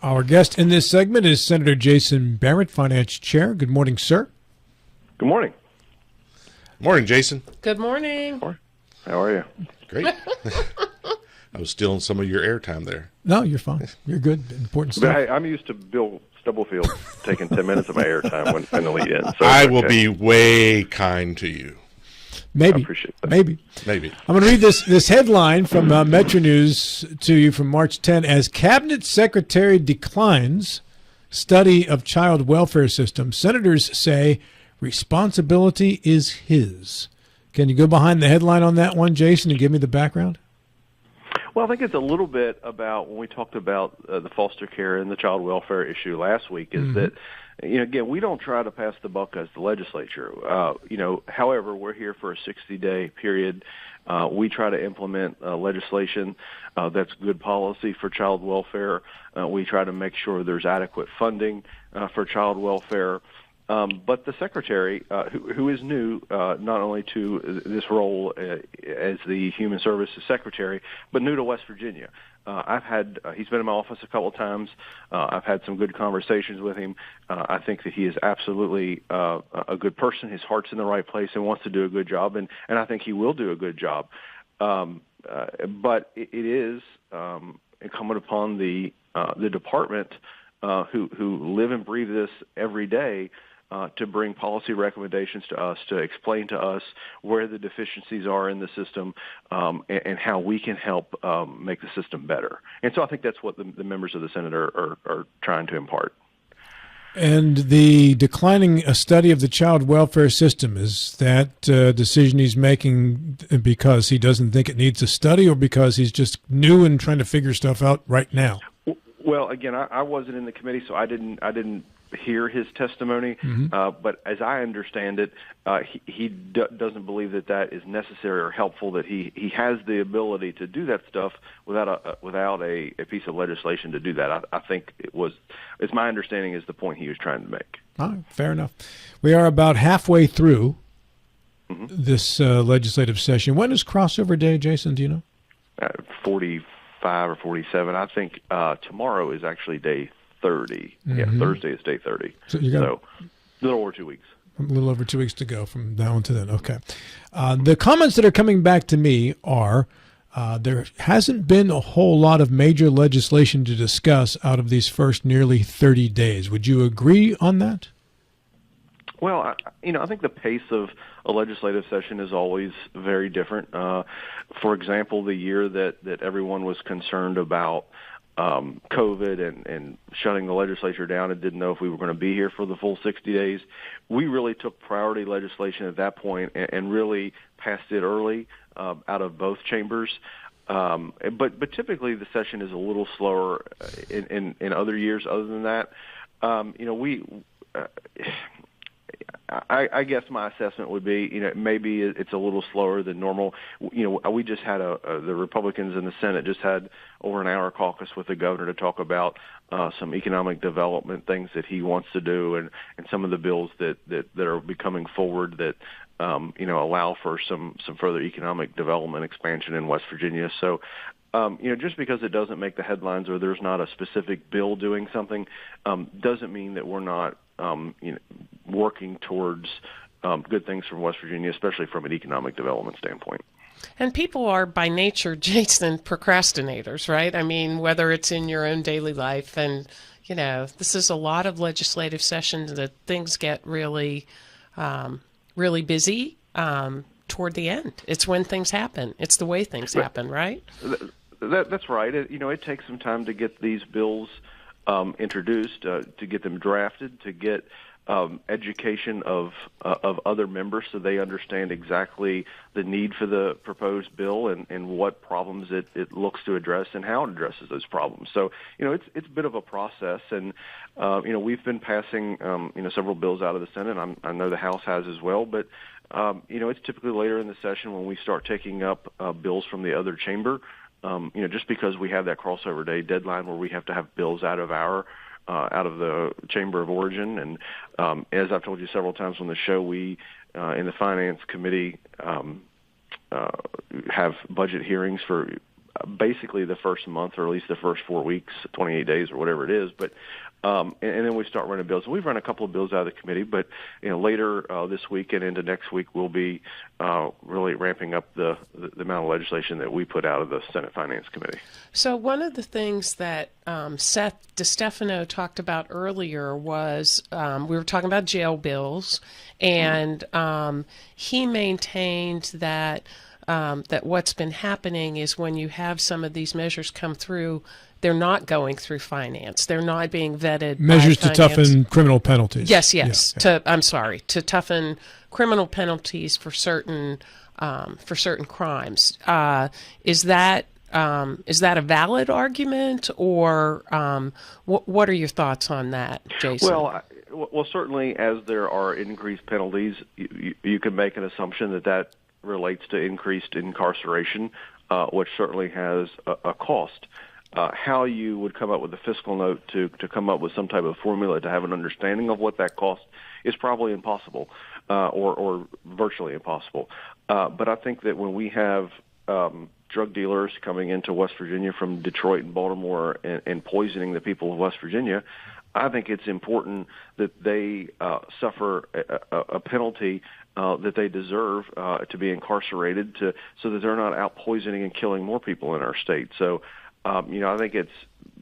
Our guest in this segment is Senator Jason Barrett, Finance Chair. Good morning, sir. Good morning. Morning, Jason. Good morning. How are you? Great. I was stealing some of your airtime there. No, you're fine. You're good. Important But stuff. hey, I'm used to Bill Stubblefield taking 10 minutes of my airtime in the lead in. So I will be way kind to you. Maybe. I appreciate that. Maybe. I'm going to read this headline from Metro News to you from March 10. As Cabinet Secretary declines study of child welfare system, senators say responsibility is his. Can you go behind the headline on that one, Jason, and give me the background? Well, I think it's a little bit about when we talked about the foster care and the child welfare issue last week is that, again, we don't try to pass the buck as the legislature. However, we're here for a 60-day period. We try to implement legislation that's good policy for child welfare. We try to make sure there's adequate funding for child welfare. But the secretary, who is new not only to this role as the Human Services Secretary, but new to West Virginia. He's been in my office a couple of times. I've had some good conversations with him. I think that he is absolutely a good person. His heart's in the right place and wants to do a good job, and I think he will do a good job. But it is incumbent upon the department who live and breathe this every day to bring policy recommendations to us, to explain to us where the deficiencies are in the system and how we can help make the system better. And so I think that's what the members of the Senate are trying to impart. And the declining study of the child welfare system, is that decision he's making because he doesn't think it needs a study or because he's just new and trying to figure stuff out right now? Well, again, I wasn't in the committee, so I didn't hear his testimony, but as I understand it, he doesn't believe that is necessary or helpful, that he has the ability to do that stuff without a piece of legislation to do that. I think it's my understanding is the point he was trying to make. All right, fair enough. We are about halfway through this legislative session. When is crossover day, Jason? Do you know? 45 or 47. I think tomorrow is actually day 30. Yeah, Thursday is day 30. So a little over 2 weeks. A little over 2 weeks to go from now until then. Okay. The comments that are coming back to me are there hasn't been a whole lot of major legislation to discuss out of these first nearly 30 days. Would you agree on that? Well, I think the pace of a legislative session is always very different. For example, the year that everyone was concerned about COVID and shutting the legislature down and didn't know if we were going to be here for the full 60 days, we really took priority legislation at that point and really passed it early out of both chambers. But typically the session is a little slower in other years other than that. I guess my assessment would be, maybe it's a little slower than normal. We just had the Republicans in the Senate just had over an hour caucus with the governor to talk about some economic development things that he wants to do and some of the bills that are becoming forward that, allow for some further economic development expansion in West Virginia. So, just because it doesn't make the headlines or there's not a specific bill doing something, doesn't mean that we're not working towards good things from West Virginia, especially from an economic development standpoint. And people are by nature, Jason, procrastinators, right? I mean, whether it's in your own daily life and, this is a lot of legislative sessions that things get really, really busy toward the end. It's when things happen. It's the way things happen, right? That's right. It takes some time to get these bills introduced, to get them drafted, to get education of other members so they understand exactly the need for the proposed bill and what problems it looks to address and how it addresses those problems. So, it's a bit of a process, and we've been passing several bills out of the Senate. I know the House has as well, but it's typically later in the session when we start taking up bills from the other chamber. Just because we have that crossover day deadline where we have to have bills out of the chamber of origin. And as I've told you several times on the show, we in the Finance Committee have budget hearings for basically the first month, or at least the first 4 weeks, 28 days, or whatever it is. But and then we start running bills. We've run a couple of bills out of the committee, but later this week and into next week, we'll be really ramping up the amount of legislation that we put out of the Senate Finance Committee. So one of the things that Seth DeStefano talked about earlier was we were talking about jail bills, and he maintained that that what's been happening is when you have some of these measures come through, they're not going through finance. They're not being vetted. Measures by to toughen criminal penalties. Yes. Yeah. To toughen criminal penalties for certain crimes. Is that a valid argument, or what are your thoughts on that, Jason? Well, certainly, as there are increased penalties, you can make an assumption that relates to increased incarceration, which certainly has a cost. How you would come up with a fiscal note to come up with some type of formula to have an understanding of what that cost is probably impossible, or virtually impossible. But I think that when we have drug dealers coming into West Virginia from Detroit and Baltimore and poisoning the people of West Virginia, I think it's important that they suffer a penalty that they deserve to be incarcerated, so that they're not out poisoning and killing more people in our state. So, I think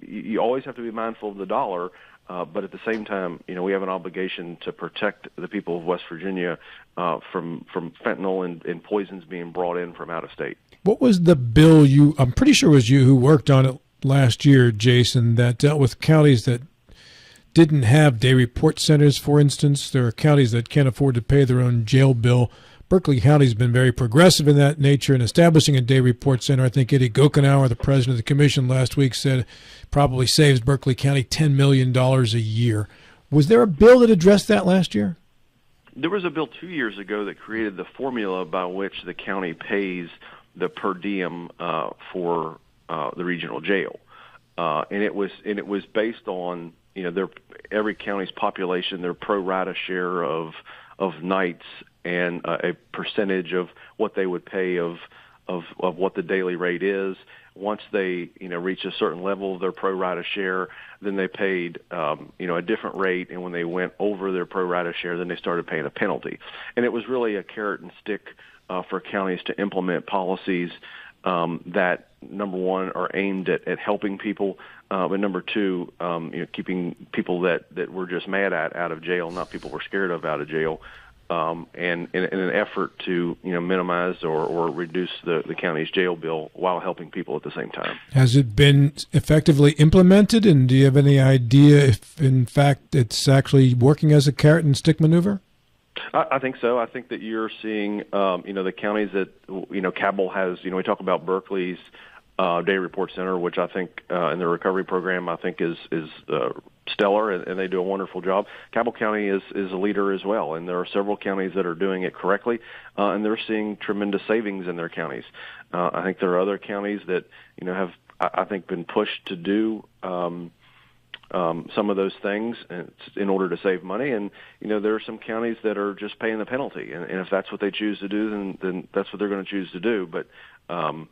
you always have to be mindful of the dollar, but at the same time, we have an obligation to protect the people of West Virginia from fentanyl and poisons being brought in from out of state. What was the bill I'm pretty sure it was you who worked on it last year, Jason, that dealt with counties that didn't have day report centers, for instance? There are counties that can't afford to pay their own jail bill. Berkeley County's been very progressive in that nature in establishing a day report center. I think Eddie Gokenauer, the president of the commission last week, said probably saves Berkeley County $10 million a year. Was there a bill that addressed that last year? There was a bill 2 years ago that created the formula by which the county pays the per diem for the regional jail, and it was based on every county's population, their pro rata share of nights, and a percentage of what they would pay of what the daily rate is. Once they reach a certain level of their pro rata share, then they paid a different rate, and when they went over their pro rata share, then they started paying a penalty. And it was really a carrot and stick for counties to implement policies that, number one, are aimed at helping people, but number two, keeping people that we're just mad at out of jail, not people we're scared of out of jail. And in an effort to minimize or reduce the county's jail bill while helping people at the same time. Has it been effectively implemented, and do you have any idea if, in fact, it's actually working as a carrot and stick maneuver? I think so. I think that you're seeing, the counties that, Cabell has, we talk about Berkeley's Day Report Center, which I think in the recovery program, I think is stellar, and they do a wonderful job. Cabell County is a leader as well, and there are several counties that are doing it correctly, and they're seeing tremendous savings in their counties. I think there are other counties that have, I think, been pushed to do some of those things in order to save money, and there are some counties that are just paying the penalty, and if that's what they choose to do, then that's what they're going to choose to do. But I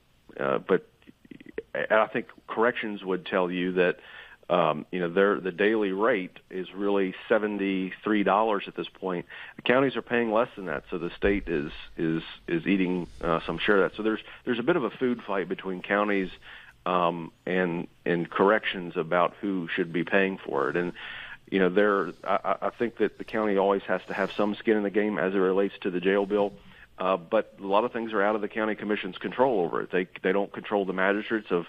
think corrections would tell you that the daily rate is really $73 at this point. The counties are paying less than that, so the state is eating some share of that. So there's a bit of a food fight between counties and corrections about who should be paying for it. And I think that the county always has to have some skin in the game as it relates to the jail bill. But a lot of things are out of the county commission's control over it. They don't control the magistrates of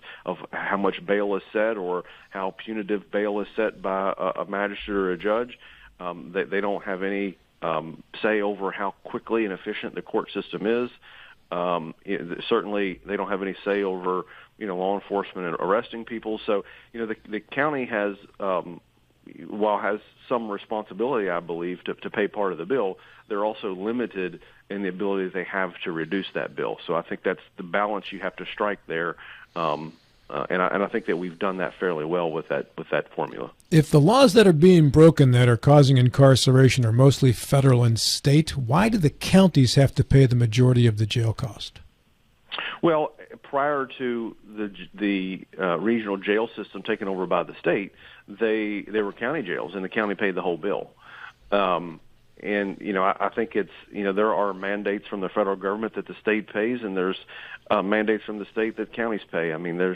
how much bail is set or how punitive bail is set by a magistrate or a judge. They don't have any say over how quickly and efficient the court system is. Certainly, they don't have any say over law enforcement and arresting people. So the county has. While has some responsibility, I believe, to pay part of the bill, they're also limited in the ability that they have to reduce that bill. So I think that's the balance you have to strike there, and I think that we've done that fairly well with that formula. If the laws that are being broken that are causing incarceration are mostly federal and state, why do the counties have to pay the majority of the jail cost? Well, prior to the regional jail system taken over by the state, they were county jails, and the county paid the whole bill. And, I think it's, there are mandates from the federal government that the state pays, and there's mandates from the state that counties pay. I mean, I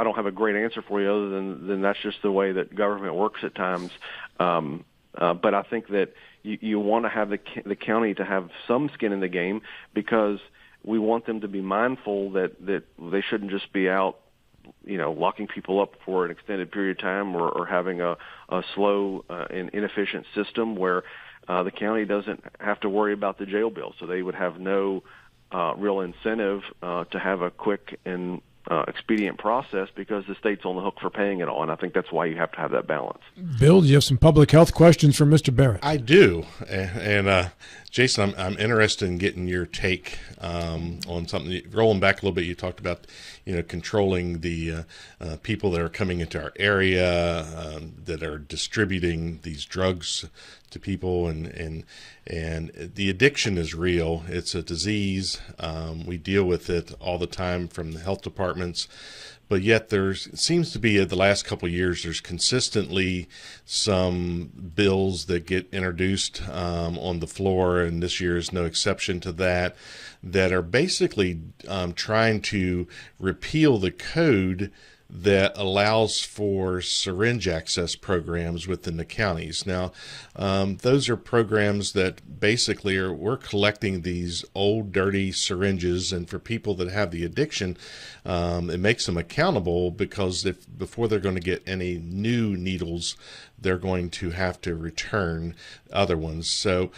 don't have a great answer for you other than that's just the way that government works at times. But I think that you want to have the county to have some skin in the game, because we want them to be mindful that they shouldn't just be out, locking people up for an extended period of time, or having a slow and inefficient system where the county doesn't have to worry about the jail bill. So they would have no real incentive to have a quick and expedient process, because the state's on the hook for paying it all. And I think that's why you have to have that balance. Bill, do you have some public health questions for Mr. Barrett? I do. And Jason, I'm interested in getting your take on something. Rolling back a little bit, you talked about, controlling the people that are coming into our area, that are distributing these drugs to people, and the addiction is real. It's a disease. We deal with it all the time from the health departments. But yet seems to be, the last couple of years, there's consistently some bills that get introduced on the floor, and this year is no exception to that are basically trying to repeal the code that allows for syringe access programs within the counties. Now, those are programs that basically we're collecting these old, dirty syringes, and for people that have the addiction, it makes them accountable, because before they're going to get any new needles, they're going to have to return other ones. So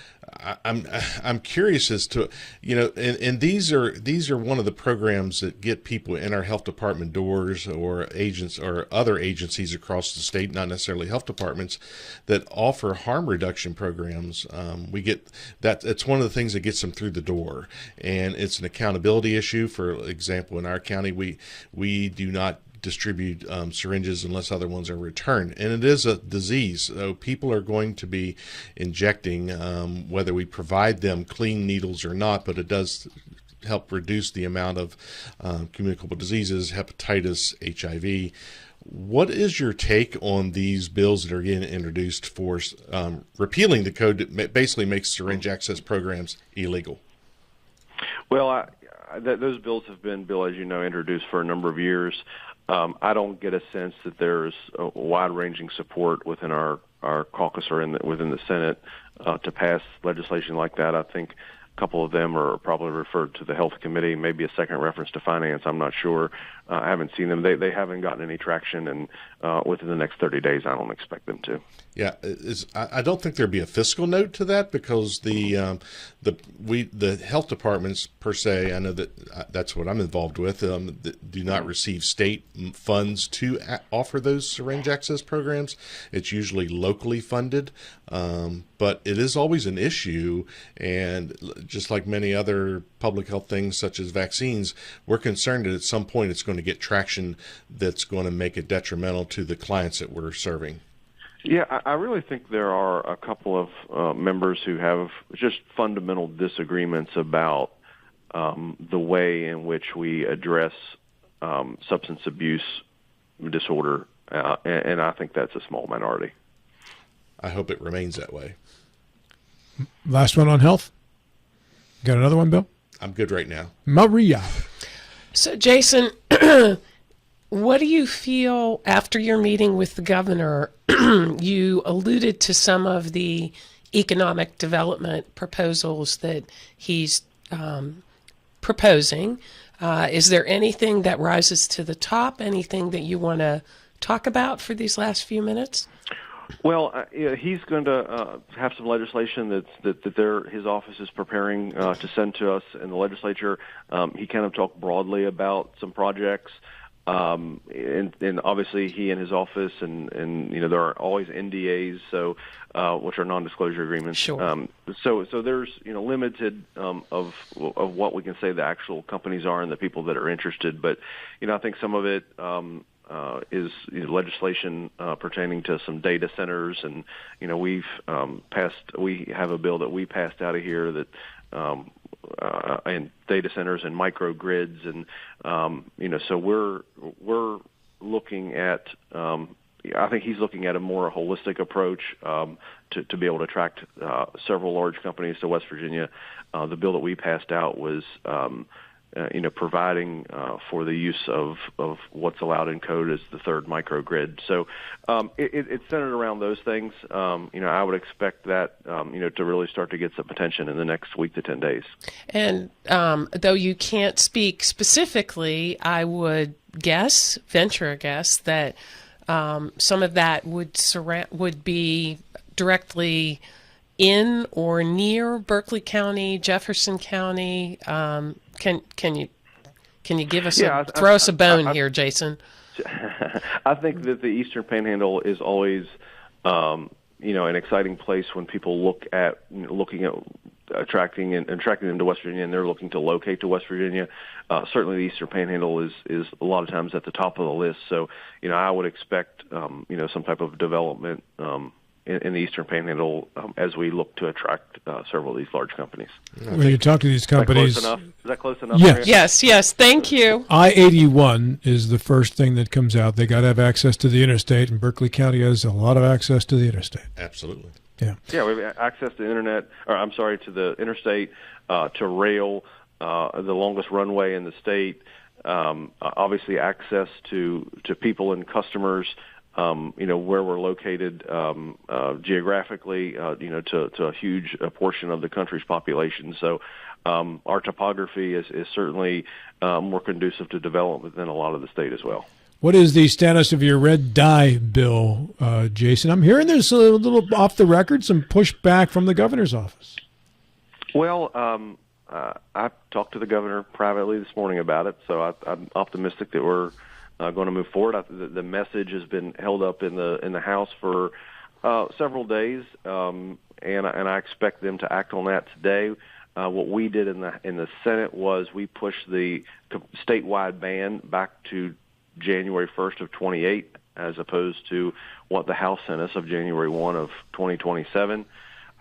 I'm curious as to, and these are one of the programs that get people in our health department doors, or agents or other agencies across the state, not necessarily health departments, that offer harm reduction programs. We get that. It's one of the things that gets them through the door, and it's an accountability issue. For example, in our county, we do not distribute syringes unless other ones are returned, and it is a disease, so people are going to be injecting, whether we provide them clean needles or not, but it does help reduce the amount of communicable diseases, hepatitis, HIV. What is your take on these bills that are getting introduced for repealing the code that basically makes syringe access programs illegal? Well, those bills have been, Bill, as you know, introduced for a number of years. I don't get a sense that there's a wide-ranging support within our caucus or within the Senate to pass legislation like that. I think a couple of them are probably referred to the Health Committee, maybe a second reference to Finance. I'm not sure. I haven't seen them. They haven't gotten any traction, and within the next 30 days, I don't expect them to. Yeah, I don't think there'd be a fiscal note to that, because the health departments per se, I know that's what I'm involved with, that do not receive state funds to offer those syringe access programs. It's usually locally funded, but it is always an issue, and just like many other public health things such as vaccines, we're concerned that at some point it's going to get traction that's going to make it detrimental to the clients that we're serving. Yeah, I really think there are a couple of members who have just fundamental disagreements about the way in which we address substance abuse disorder, and I think that's a small minority. I hope it remains that way. Last one on health. Got another one, Bill? I'm good right now. Maria. So, Jason, what do you feel after your meeting with the governor? You alluded to some of the economic development proposals that he's proposing. Is there anything that rises to the top? Anything that you want to talk about for these last few minutes? Well, he's going to have some legislation that his office is preparing to send to us in the legislature. He kind of talked broadly about some projects. And obviously he and his office and there are always NDAs, so which are non-disclosure agreements. Sure. So there's limited of what we can say the actual companies are and the people that are interested, but I think some of it is legislation pertaining to some data centers, and we have a bill that we passed out of here that and data centers and microgrids, and so we're looking at. I think he's looking at a more holistic approach to be able to attract several large companies to West Virginia. The bill that we passed out was, providing for the use of what's allowed in code as the third microgrid. So it's centered around those things. I would expect that, to really start to get some attention in the next week to 10 days. And though you can't speak specifically, I would venture a guess that some of that would be directly in or near Berkeley County, Jefferson County. Can you give us throw us a bone here, Jason? I think that the Eastern Panhandle is always, an exciting place when people looking at attracting them to West Virginia, and they're looking to locate to West Virginia. Certainly, the Eastern Panhandle is a lot of times at the top of the list. So, I would expect, some type of development in the Eastern Panhandle as we look to attract several of these large companies. When you talk to these companies, is that close enough? Yes. Yes. Thank you. I-81 is the first thing that comes out. They got to have access to the interstate, and Berkeley County has a lot of access to the interstate. Absolutely. Yeah, we have access to to the interstate, to rail, the longest runway in the state. Obviously, access to people and customers. Where we're located geographically, to a huge portion of the country's population. So our topography is certainly more conducive to development than a lot of the state as well. What is the status of your red dye bill, Jason? I'm hearing there's a little off the record, some pushback from the governor's office. Well, I talked to the governor privately this morning about it, so I'm optimistic that we're going to move forward. The message has been held up in the House for several days, and I expect them to act on that today. What we did in the Senate was we pushed the statewide ban back to January 1st of 28, as opposed to what the House sent us of January 1 of 2027.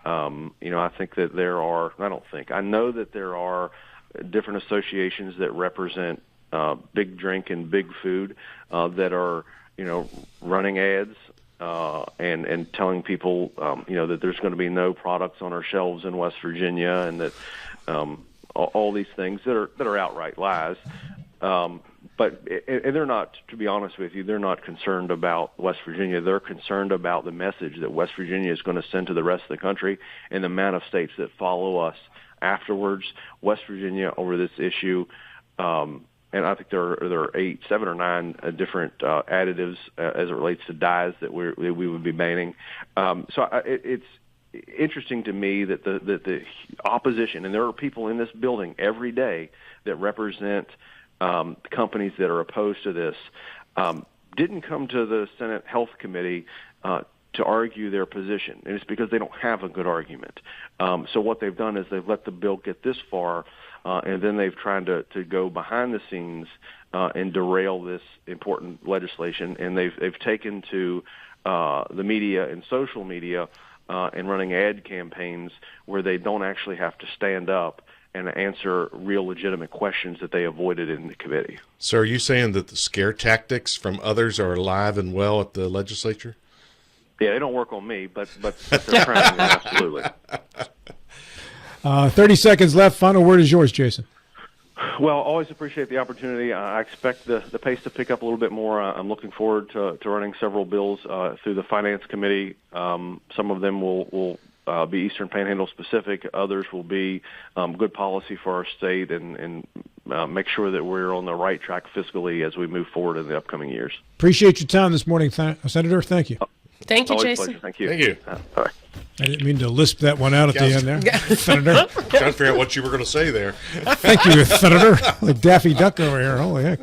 I think that I know that there are different associations that represent big drink and big food that are, running ads and telling people, that there's going to be no products on our shelves in West Virginia, and that all these things that are outright lies. But they're not, to be honest with you, they're not concerned about West Virginia. They're concerned about the message that West Virginia is going to send to the rest of the country and the amount of states that follow us afterwards. West Virginia over this issue, and I think there are 7 or 9 different additives as it relates to dyes that we would be banning. It's interesting to me that the opposition, and there are people in this building every day that represent companies that are opposed to this, didn't come to the Senate Health Committee to argue their position, and it's because they don't have a good argument. So what they've done is they've let the bill get this far, and then they've tried to go behind the scenes and derail this important legislation, and they've taken to the media and social media and running ad campaigns where they don't actually have to stand up and answer real legitimate questions that they avoided in the committee. So are you saying that the scare tactics from others are alive and well at the legislature? Yeah, they don't work on me, but they're trying, absolutely. 30 seconds left. Final word is yours, Jason. Well, always appreciate the opportunity. I expect the pace to pick up a little bit more. I'm looking forward to running several bills through the Finance Committee. Some of them will be Eastern Panhandle specific. Others will be good policy for our state and make sure that we're on the right track fiscally as we move forward in the upcoming years. Appreciate your time this morning, Senator. Thank you. Thank you, Always Jason. Thank you. Thank you. Bye. I didn't mean to lisp that one out at the end there, Senator. Trying to figure out what you were going to say there. Thank you, Senator. Like Daffy Duck over here. Holy heck.